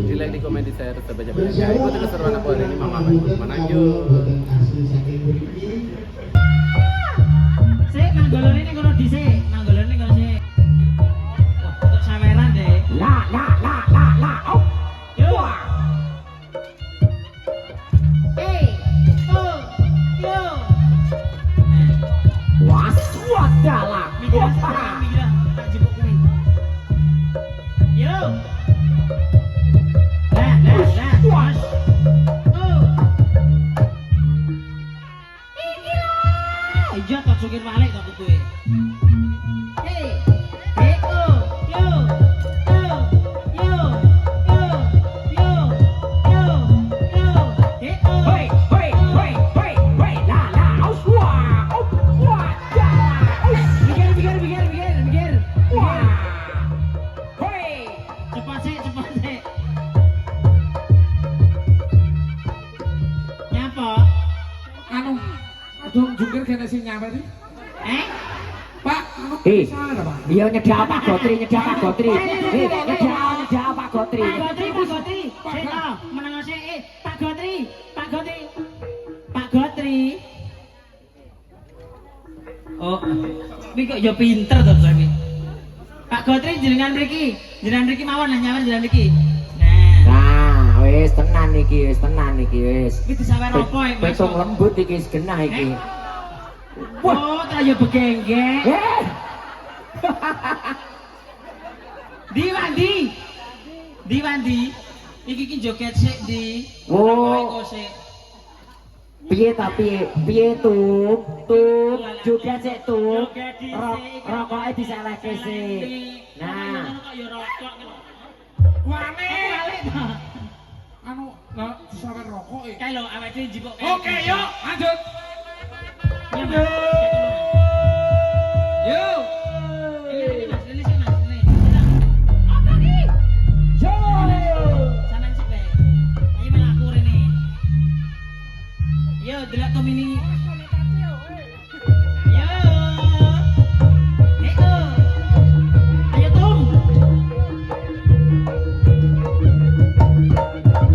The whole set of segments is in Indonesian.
di like, di komen, di share sebanyak-banyaknya. Ikuti keseruan aku hari ini Mama Mananjur. Sik nanggolone ning kono dhisik, nanggolone ning kono sik. Untuk saweran deh. La. Oh. Yo. Oh. Yo. Waswadalah. Mikir, tak jebuk kuwi. Yo. Lah. Oh. Iki lho. Iya tak sukir balik tak kutuwe. Jungkir kena sing nyampe iki. Pak, salah Pak. Iya nyedak Pak Gotri, nyedak Pak Gotri. Nyedak Pak Gotri. Pak Gotri. Meneng sik. Pak Gotri. Oh, iki kok ya pinter to Sami. Pak Gotri jenengan mriki mawon lah nyawer jenengan mriki. Nah, wis tenan iki, wis. Iki disawer apa iki? Betung lembut iki genah iki. Oh, tak ya begenggek. Di Wandi. Iki ki joget sik di. Oh. Piye tuh joget sik tuh. Rokoke diselehke sik. Nah. Wale. Anu, lah disawer rokok iki. Kae lho awake dhewe njipuk. Oke, yuk, lanjut. Yo. Yo, delok Tomini. Yo. Ayo Tom.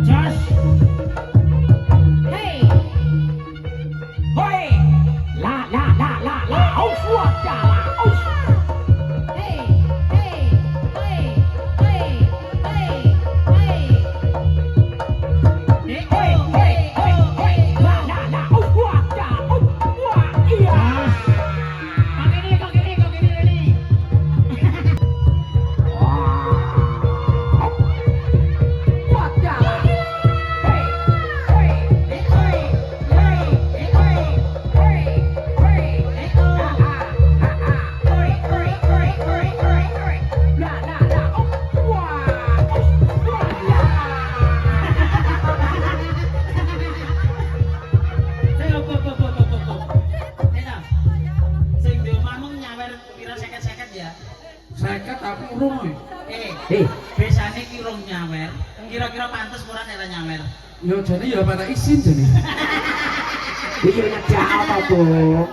Josh. Hey. Hoi! La! Oh, swadalah! Oh! Hey. La! Oh, swadalah! Oh, wah, iya! Kok gini. Swadalah! Seket tapi urung iki. Biasane ki urung nyawer. Kira-kira pantes ora nek nyawer. Yo jane ya pada isin jane. Iki nyedak apa, Bu?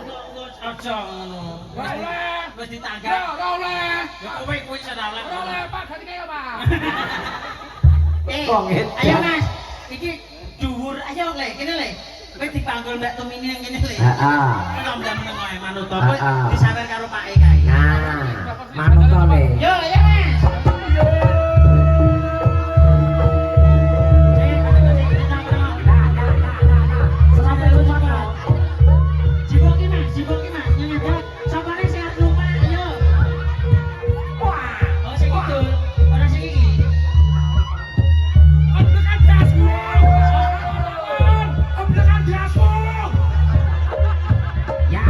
Aja ngono. Oleh. Wis Ya, ditanggap. ora oleh. Ya kowe kuwi sedalek. Ora oleh, Pak, ganti kaya, Pak. Kok ngedan? Ayo Mas, iki dhuwur ayo Le, kene Le. Kowe dipanggul Mbak Tumini yang kene Le. Heeh. Kok ndak meneng wae manut to. Ah, ah. Disawer karo Pak E kae. Nah, manutone. Yo, ayo Mas. Jiboki Mas, yang ada sapane sing arep numpak, ayo. Wah, oh sing itu, ora sing iki. Ambekan dasmu. Ambekan dasmu. Ya.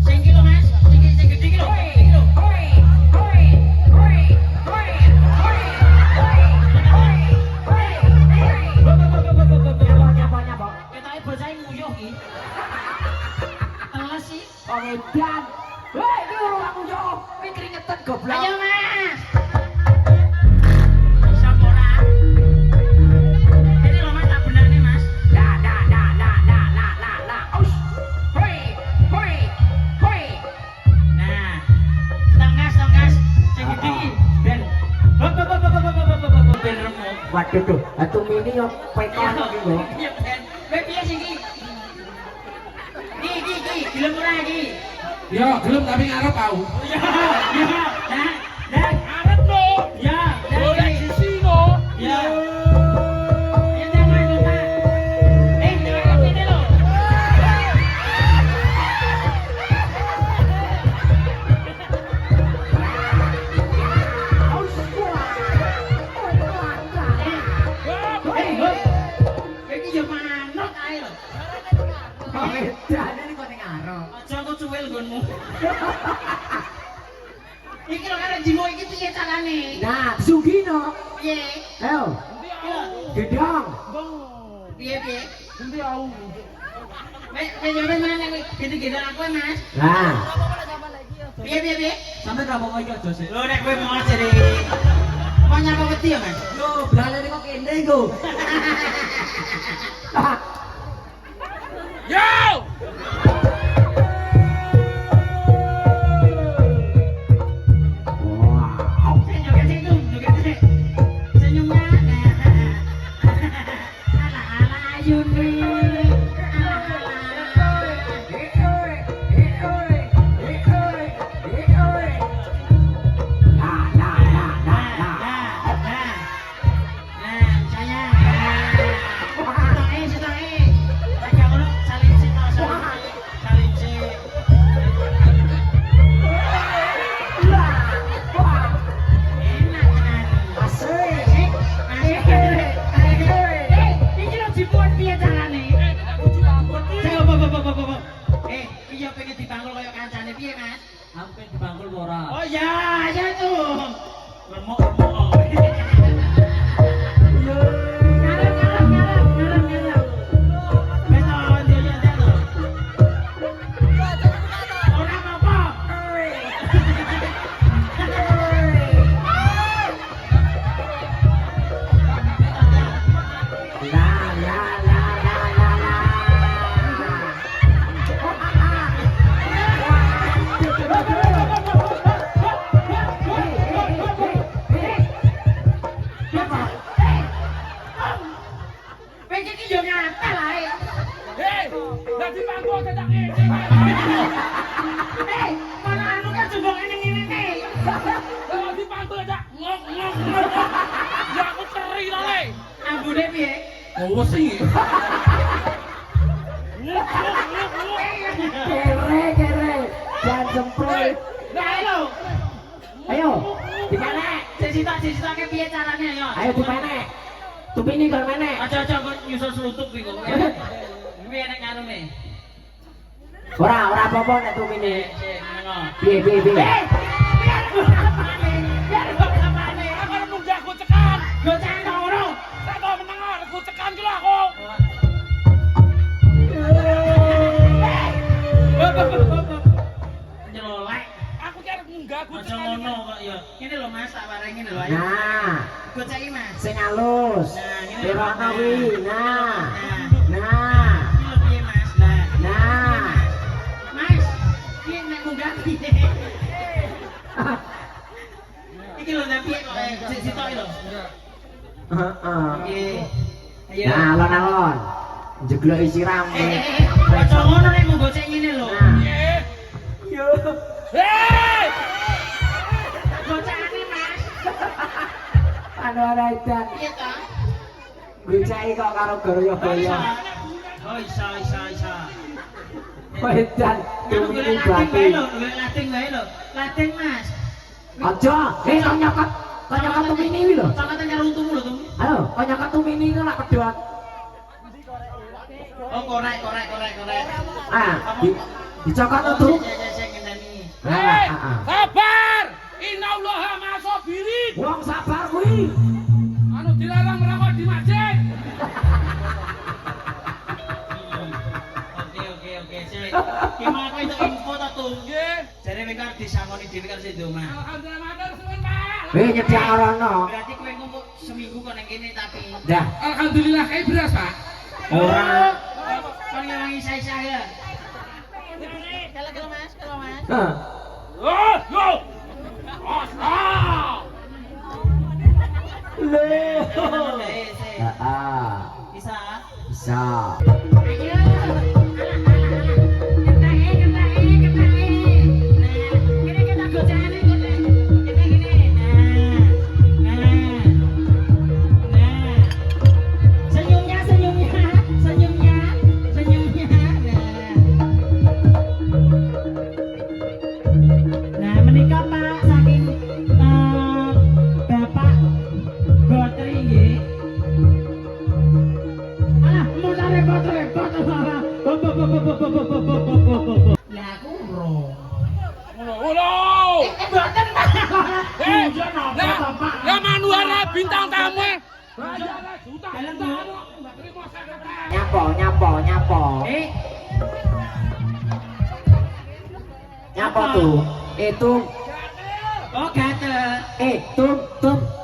Sing iki lho Mas, sing gede iki lho. Waduh tuh, tumini yo pekon iki lho. Iya Ben. Kowe piye sih iki? Iki, gelem ora iki? Ya, gelem tapi ngarep aku. Ya. Dah. Ngarep lho. Ya, Boleh sisi lho. Ya. Ya jangan lupa. Jangan ini lho. Iki yo manuk ae lho. Bedane kok ning arep. Aja kok cuwil nggonmu. Iki lho karo jiwo iki piye carane? Nah, sugino. Piye? Ayo, gedang. Piye? Endi aku? Nyoba mana kowe? Gitu-gitu aku Mas. Nah, Piye? sampe ra mau iki aja sih. Lho nek kowe mau jere. Mau nyapa wedi ya, Mas? Lho, balane kok kene iku. Yo! Wow. Joget. Senyumnya. Ala ayun nih. Iya pengen dibanggul kayak kancane piye, Mas? Aku pengen dibangkul ora. Oh ya tuh. Remuk. Ngarep. Beton dia tuh. Ora apa-apa. Pengen iki yo ngatel ae. Hei, dadi pangku aja tak ngene. Mana anu kan coba ngene-ngene nih. Dadi pangku aja ngok. Ya aku ceri to le. Ambune piye? Oh wesi. Kere. Jangan jempret. Nah, lho. Ayo, dipanek. Cita-cita ke piye carane yo? Ayo dipanek. Tupini kok menek. Aja kok nyusul slutup iki kok. Piye nek ngarune? Ora apa-apa nek tupini. Ngono. Piye. Biar Aku arep nunggak aku cekan. gocangan to ngono. Sak kok meneng aku cekan ki lho aku. Nyelolek. Aku ki arep nunggak aku Aja cekan. ngono kok ya. Ngene lho Mas, tak pareng ngene lho ayo. Nah, Goceki Mas. sing halus. Nah, ngene. Perono kuwi. Nah. Nah. Nah. Iki lho piye Mas? Nah. Mas, piye nek munggah piye? Iki lho nek piye kok cita lho. Heeh. Nggih. Ayo. Nah, alon-alon. Jegloki siram. Aja ngono nek mau gocek ngene lho. Nah. Eh, Yo. hei! Gocekane Mas. Anu edan. Piye ta? Goceki kok karo goyo-goyo. Oh, isa. Edan. Kamu Tupini golek lating bati. wae lho, Lating Mas. Aja, kok nyokot tupini kuwi lho. Cokatan karo untumu lho, Tum. Ayo, kok nyokot tupini ku lak pedhot. Oh, korek. Ah, dicokot to, Tuh. Saya ngenteni. Hei, Ah. sabar! Innallaha ma'as-sabirin. Wong sabar kuwi. Anu dilarang merokok di masjid. Oke. Gimana kowe itu info ta, Tum? Nggih. Jare kowe kan disangoni dhewe kan sing ndoma. Alhamdulillah matur suwun, Pak. Nyedhak orono. Berarti kowe ngomong seminggu kok nang kene tapi. Dah. Alhamdulillah kayak beras, Pak. Ora. Kan ngewangi isa-isa ya. Hah. Oh, yo. Ah. Le. Bisa. Bisa. Ayo. Bintang tamu. Nyapo. Nyapo tuh. Itu. Oh, gatel.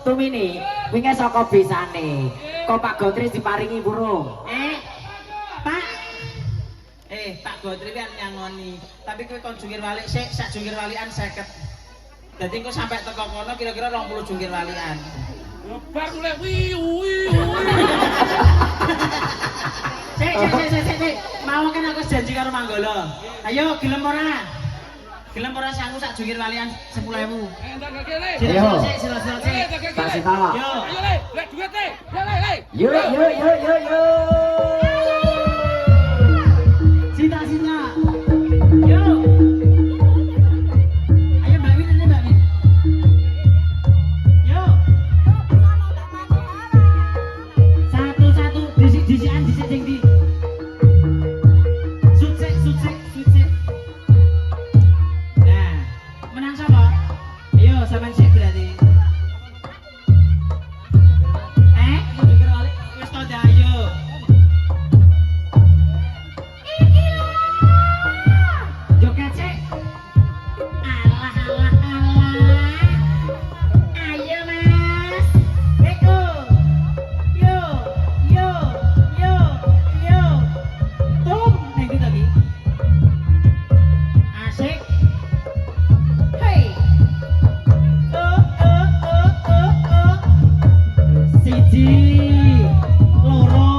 Tum ini. Wingi saka bisane. Kok Pak Gotri diparingi burung. Pak. Pak Gotri kan nyangoni. Tapi kowe kon jungkir walik sik, sak jungkir walikan 50. Dadi engko sampai teko kono kira-kira 20 jungkir walikan. Bar mulai wiu. Sik. Mau kan aku janji karo Manggala. Ayo gelem ora? Gelem ora sangu sak jungkir walikan 10.000. Entar kene. Ayo. Sila. Kasih tahu. Yo. Ayo le duit le. Le. Yo. Sita. Yo. Ayo Mbak Win ini Mbak Win. Yo. Satu. Disian sing di. Sutsik. Nah, menang sapa? Ayo sampean sik berarti. Jungkir walik wis to dah ayo. Joget sik. Alah. Ayo Mas. Eko. Yo. Tum, nek iki tadi. Asik. Hey. Oh. Siji. Loro.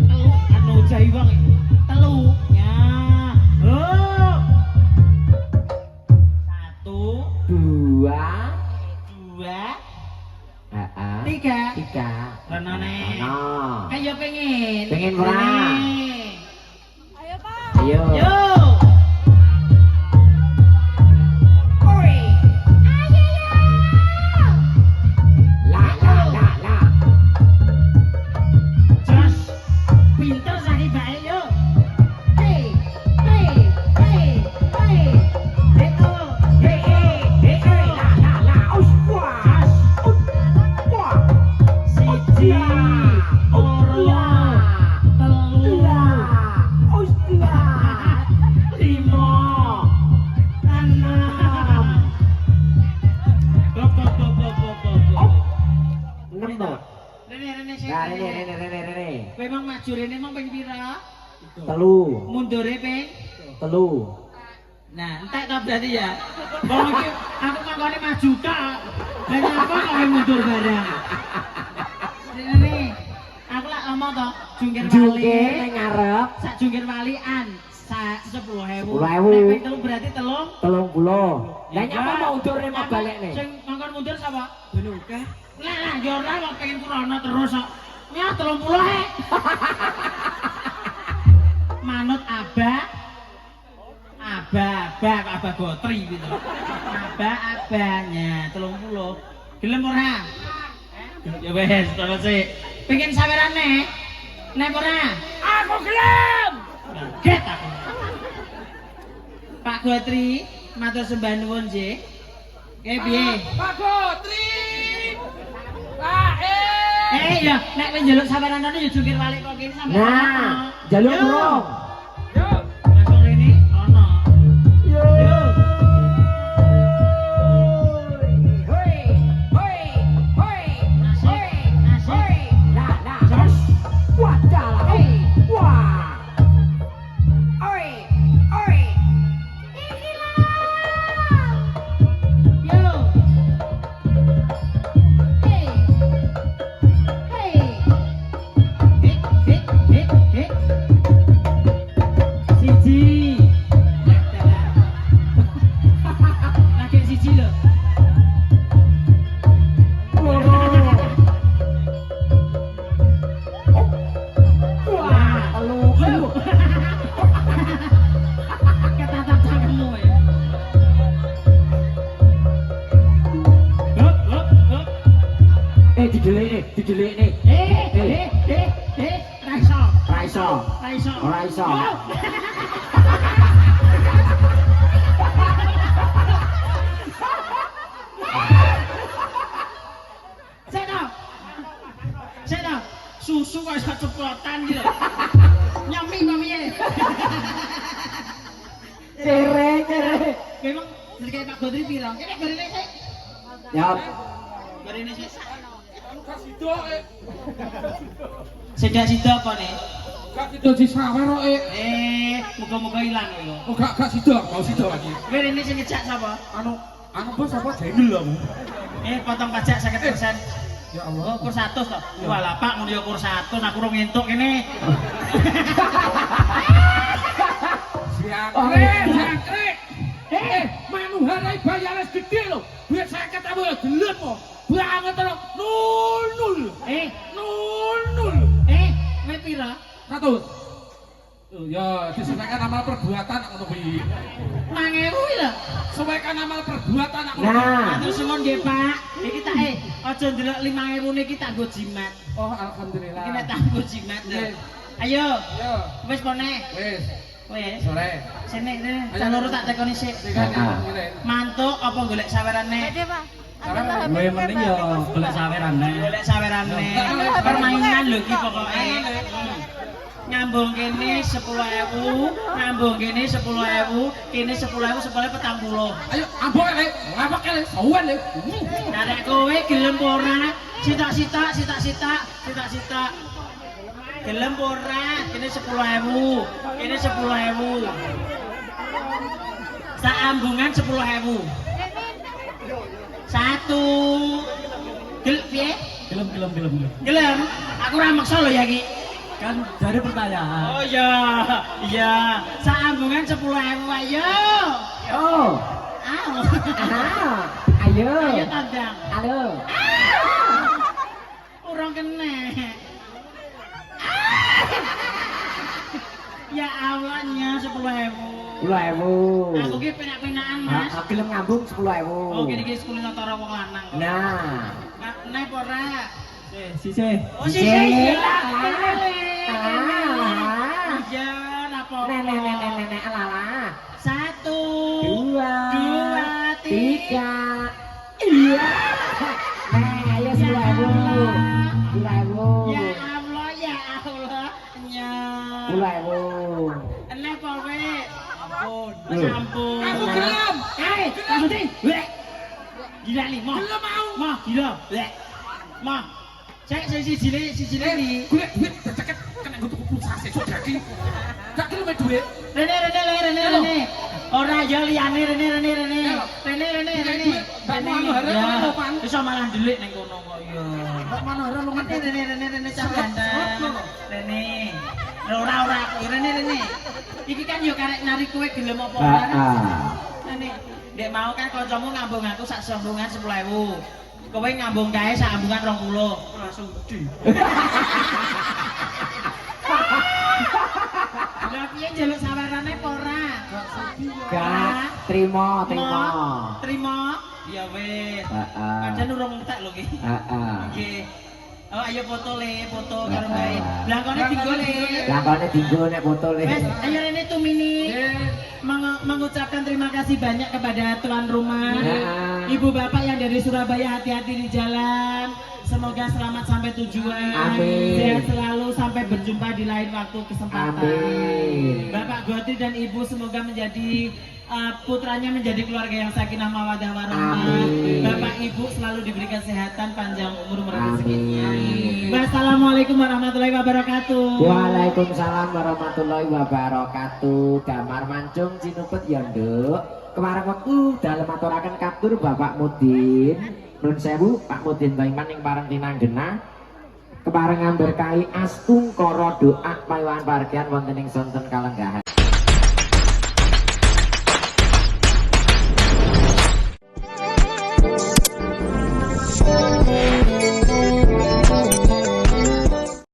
Telu anu jaiwang. Telu. Ya. Oh. 1 2. 3. Renane. Ayo pengen. Pengen ora? Ayo Pak. Ayo. Yo. Oi. Ayo. La. Jos. Pinter saiki bae yo. Hey. Eko. Hey. La. Us. Wah. Siji. Loro. Telu. Us. 5. 6. Go. 6 to. Rene sik. Nah, rene. Kowe emang maju rene emang ping pira? Telu. Mundure ping. Nah, entek to berarti ya. Wong iki aku mangkone maju tok. Lah nyapa kok mundur barang. Rene. Aku lak ngomong to, jungkir Jungkir wali. ning ngarep Sak jungkir walian. Sak 10.000. 10.000. Nek ping telu berarti 30. Lah nyapa mau undure mau balekne? Sing mangkon mundur sapa? Ben akeh. Lah yo ora kok pengen kurono terus kok. Ya 30 he. Manut abah Gotri gitu. Abahnya 30. Gelem ora? Ya wes, terus sik. Pengen sawerane? Nek ora? Aku gelem. Get aku. Pak Gotri, matur sembah nuwun nggih. Piye? Pak Gotri. Ya, nek kowe njaluk saweranane ya jungkir balik kok kene sampe. Nah, jaluk Yo. burung. Yo. Langsung rene ono. Yo. Asik. Nah. Terus. Wadah. Wah. Yo. Hey. didelik. Raiso. Ora iso. Seno. Susu kok iso ceplotan iki lho. Nyami kok piye? Kere. Memang dari Pak Godri piro? Kene gorine sik. Ya, Gorine sik. Kasih dok, Sida apa nih? kasih dok di sawer kok. Muga-muga ilang lho. Oh gak sido, mau sido lagi. Gorine sing ngejak sapa? Anu bos apa jengel lah. Potong pajak 50%. Ya Allah. Kur 100 toh. Walah Pak ngono ya kur 100 aku ora ngentuk kene. Jangkrik. Manuharai bayar gede lho. Duit 50 apa ya gelem kok. Banget lho. 0. 0. Kowe pira? 100. Oh ya, disesuaikan amal perbuatan ngono kuwi. 5.000 lho. Sesuaikan amal perbuatan aku. nah, Atur suwun nggih Pak. Iki tak aja ndelok 5.000 niki tak nggo jimat. Oh, alhamdulillah. Iki nek tak nggo jimat lho. Ayo, Yo, wis pone. wis. Wis. Sore. Sini, cah loro tak tekoni sik. Mantuk apa golek sawerane? gue mending ya golek sawerane. Golek sawerane. Permainan lho iki pokoke. Ngambung kene 10.000, ngambung kene 10.000, kene 10.000 sepole 40. Ayo, ambok lek. Ambok lek. Sawan lek. Nah nek kowe gelem ora, sitak-sitak. Gelem ora, kene 10.000. Kene 10.000. Sak ambungan 10.000. 1. Piye? Gelem. Gelem? Aku ora maksa lho ya iki. Kan dari pertanyaan. Oh iya. Sak ambungan 10.000 ayo. Oh, Ayo. ayo. Ayo tandang. Halo. Urung kene. Ya Allahnya 10.000. 10.000. Aku ki penak-penakan Mas. Aku gelem ngambung 10.000. Oh gini sekulino tara wong lanang. Nah, Nek apa ora? sise. Oh sih. Iya, napa? Nenek alala. 1 2 2 3. Iya. Nah, ayo 10.000. 10.000. Ya Allah. Nya. 10.000. Enek apa kowe? Ampun. Loh. Ampun. Aku gelem. Maksudnya, wek. Gila nih, mau. Gelem mau. Mau, gila. Wek. Mau. Cek siji iki. Duit ceket kena gue tuku pulsa sesuk dadi. Gak gelem duit. Rene. Ora ya liyane Rene. Rene. Anu Pan. Iso malah delik ning kono kok ya. Kok manohara lu ngerti. Rene cah gandeng. Rene. Ora Rene. Iki kan yo karek narik kowe gelem apa ora. Rene. Ndek mau kan kancamu ngambung aku sak sambungan 10.000. Kowe ngambung kae sak ambungan 20. Langsung di. Lah piye njaluk sawerane apa ora? Gak, terima. Terima. Ya wis. Padahal urung entek lho iki. Nggih. Oh ayo foto karo bae. Blangkone dinggo le. Langkone dinggo nek foto le. Wes, ayo Rene Tumini. Mengucapkan terima kasih banyak kepada tuan rumah. Ibu bapak yang dari Surabaya, hati-hati di jalan. Semoga selamat sampai tujuan. Amin. Sehat selalu sampai berjumpa di lain waktu kesempatan. Amin. Bapak Godri dan Ibu semoga menjadi putranya menjadi keluarga yang sakinah mawaddah warahmah. Amin. Bapak Ibu selalu diberi kesehatan, panjang umur rezekinya. Amin. Wassalamualaikum warahmatullahi wabarakatuh. Waalaikumsalam warahmatullahi wabarakatuh. Damar mancung cinupet ya nduk. Kemarin waktu dalam aturaken kaptur Bapak Mudin. Nun sewu Pak Mudin Baiman yang parang tinanggena. Keparengan berkahi astung koro doa payuhan parkian wonten ing sonten kalenggahan.